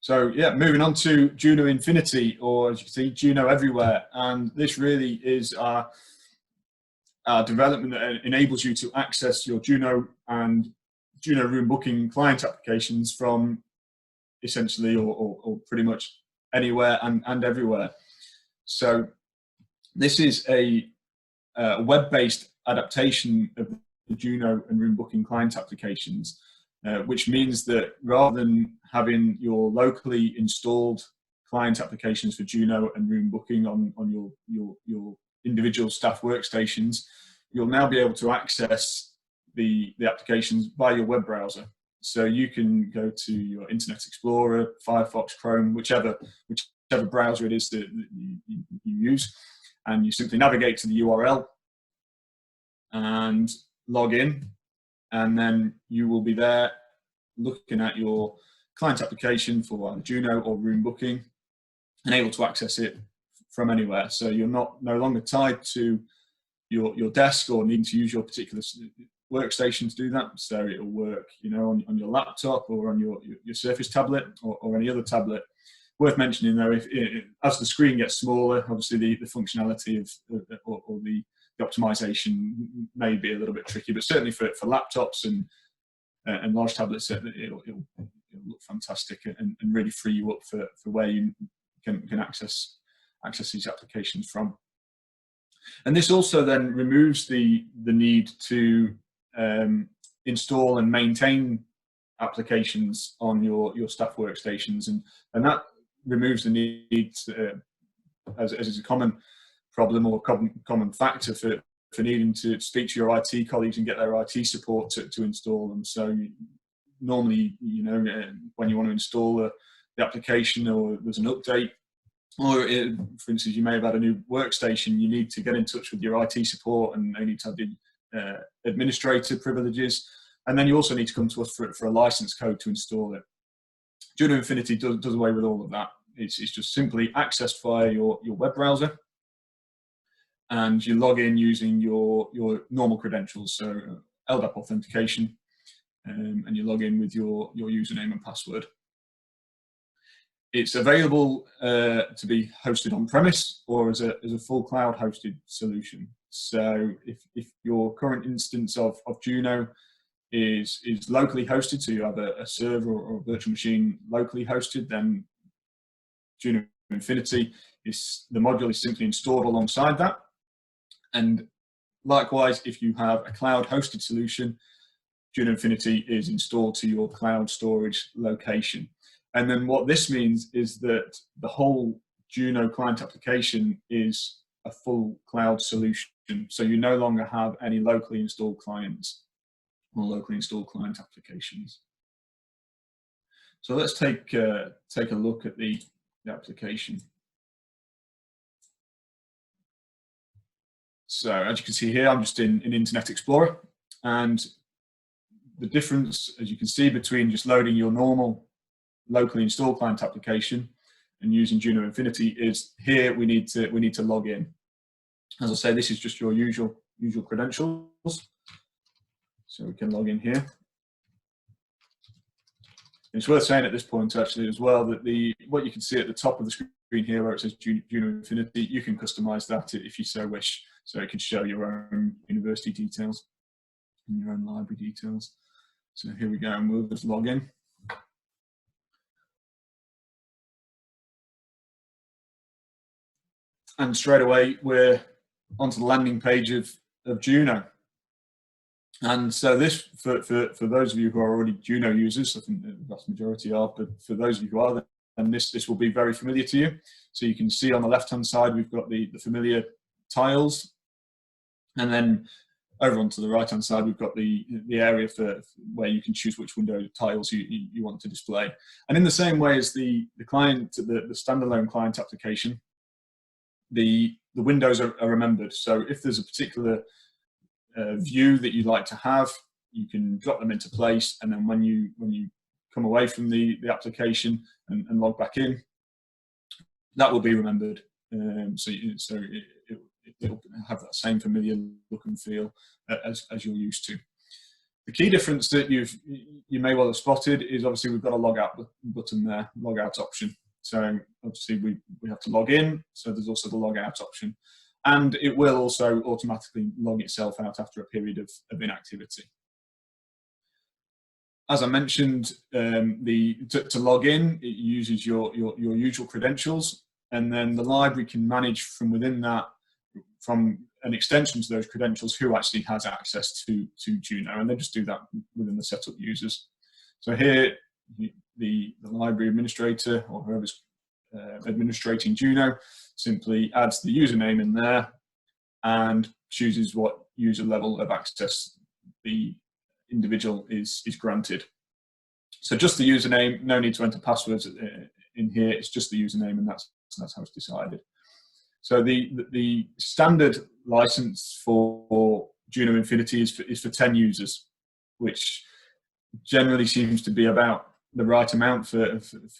So yeah, moving on to Juno Infinity, or as you can see, Juno Everywhere. And this really is our development that enables you to access your Juno and Juno room booking client applications from essentially or pretty much anywhere and everywhere. So this is a web-based adaptation of the Juno and room booking client applications, which means that rather than having your locally installed client applications for Juno and room booking on your individual staff workstations, you'll now be able to access the applications via your web browser. So you can go to your Internet Explorer, Firefox, Chrome, whichever browser it is that you use, and you simply navigate to the URL and log in, and then you will be there looking at your client application for either Juno or room booking and able to access it from anywhere. So you're no longer tied to your desk or needing to use your particular workstation to do that. So it'll work, on your laptop or on your Surface tablet or any other tablet. Worth mentioning though, as the screen gets smaller, obviously the functionality or the optimization may be a little bit tricky, but certainly for laptops and large tablets, it'll look fantastic and really free you up for where you can access these applications from. And this also then removes the need to install and maintain applications on your staff workstations, and that removes the need as is a common problem or common factor for needing to speak to your IT colleagues and get their IT support to install them. So normally, when you want to install the application or there's an update, or for instance, you may have had a new workstation, you need to get in touch with your IT support and they need to have the administrator privileges. And then you also need to come to us for a license code to install it. Juno Infinity does away with all of that. It's just simply accessed via your web browser, and you log in using your normal credentials, so LDAP authentication, and you log in with your username and password. It's available to be hosted on premise or as a full cloud hosted solution. So if your current instance of Juno is locally hosted, so you have a server or a virtual machine locally hosted, then Juno Infinity the module is simply installed alongside that. And likewise, if you have a cloud hosted solution, Juno Infinity is installed to your cloud storage location. And then what this means is that the whole Juno client application is a full cloud solution. So you no longer have any locally installed clients or locally installed client applications. So let's take a look at the application. So as you can see here, I'm just in Internet Explorer, and the difference, as you can see, between just loading your normal locally installed client application and using Juno Infinity is here we need to log in. As I say, this is just your usual credentials. So we can log in here. It's worth saying at this point actually as well that what you can see at the top of the screen here where it says Juno Infinity, you can customize that if you so wish. So it can show your own university details and your own library details. So here we go, and we'll just log in. And straight away we're onto the landing page of Juno. And so this, for those of you who are already Juno users, I think the vast majority are, but for those of you who are, then this will be very familiar to you. So you can see on the left-hand side, we've got the familiar tiles. And then over onto the right-hand side, we've got the area for where you can choose which window tiles you want to display. And in the same way as the client, the standalone client application, the windows are remembered. So if there's a particular view that you'd like to have, you can drop them into place, and then when you come away from the application and log back in, that will be remembered. So it'll have that same familiar look and feel as you're used to. The key difference that you may well have spotted is obviously we've got a log out button there, log out option. So obviously we have to log in, so there's also the log out option. And it will also automatically log itself out after a period of inactivity. As I mentioned, to log in, it uses your usual credentials, and then the library can manage from within that, from an extension to those credentials, who actually has access to Juno, and they just do that within the setup users. So here, the library administrator or whoever's administrating Juno simply adds the username in there and chooses what user level of access the individual is granted. So just the username, no need to enter passwords in here, it's just the username, and that's how it's decided. So the standard license for Juno Infinity is for 10 users, which generally seems to be about the right amount for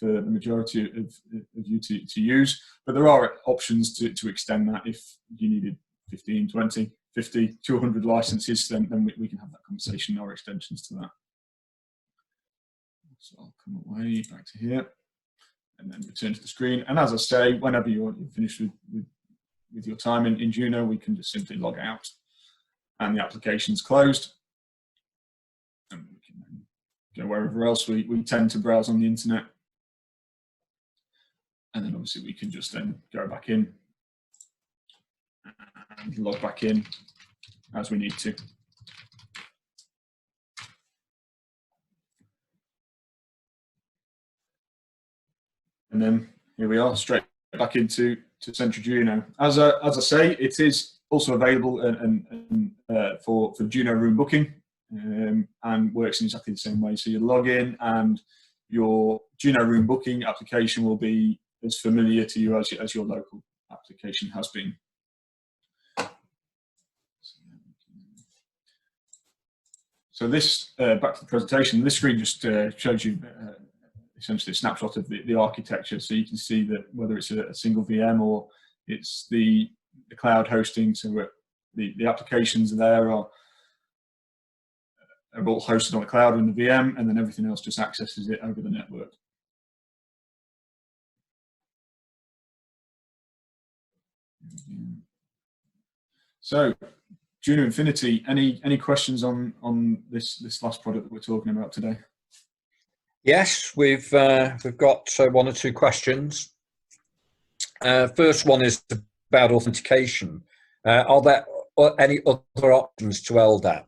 the majority of you to use. But there are options to extend that if you needed 15, 20, 50, 200 licenses, then we can have that conversation or extensions to that. So I'll come away back to here and then return to the screen. And as I say, whenever you're finished with your time in Juno, we can just simply log out and the application's closed. And we can then go wherever else we tend to browse on the internet. And then obviously we can just then go back in and log back in as we need to. And then here we are, straight back into Central Juno. As I say, it is also available for Juno room booking, and works in exactly the same way. So you log in, and your Juno room booking application will be as familiar to you as your local application has been. So this, back to the presentation, this screen just shows you essentially a snapshot of the architecture. So you can see that whether it's a single VM or it's the cloud hosting, so the applications there are all hosted on the cloud in the VM, and then everything else just accesses it over the network. So Juno Infinity, any questions on this last product that we're talking about today? Yes, we've got one or two questions. First one is about authentication. Are there any other options to LDAP?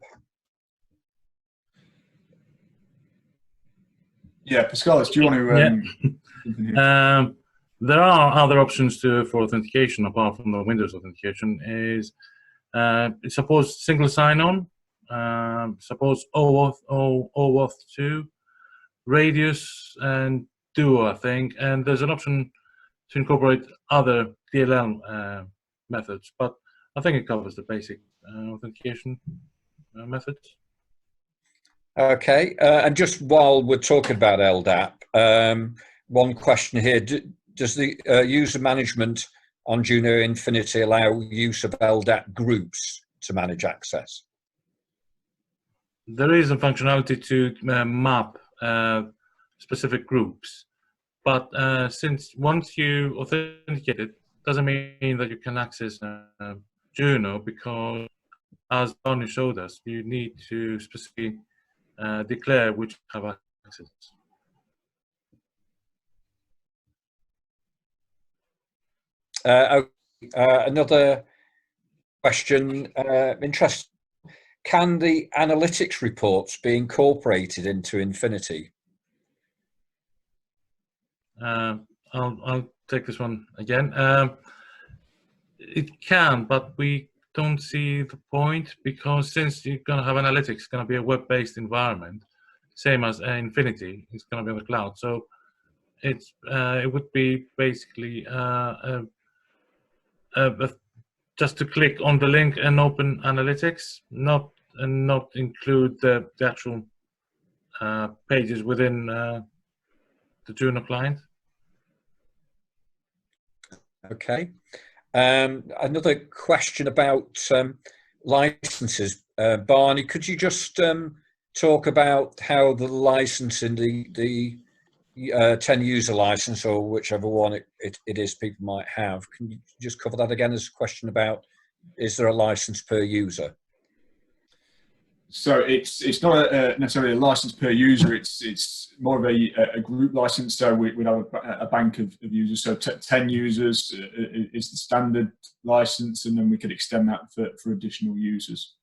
Yeah, Pascalis, do you want to? There are other options for authentication apart from the Windows authentication. Suppose single sign-on, suppose OAuth 2, Radius, and Duo, I think. And there's an option to incorporate other DLL methods, but I think it covers the basic authentication methods. Okay, and just while we're talking about LDAP, one question here: does the user management on Juno Infinity allow use of LDAP groups to manage access? There is a functionality to map specific groups, but since once you authenticate it, doesn't mean that you can access Juno, because as Barney showed us, you need to specifically declare which have access. Another question, interesting. Can the analytics reports be incorporated into Infinity? I'll take this one again. It can, but we don't see the point, because since you're going to have analytics, it's going to be a web-based environment, same as Infinity. It's going to be on the cloud, so it would be basically just to click on the link and open analytics, not include the actual pages within the Juno client. Okay. Another question about licenses. Barney, could you just talk about how the license in the 10 user license, or whichever one it is people might have? Can you just cover that again as a question about, is there a license per user? So it's not necessarily a license per user. It's more of a group license. So we'd have a bank of users. So 10 users is the standard license, and then we could extend that for additional users.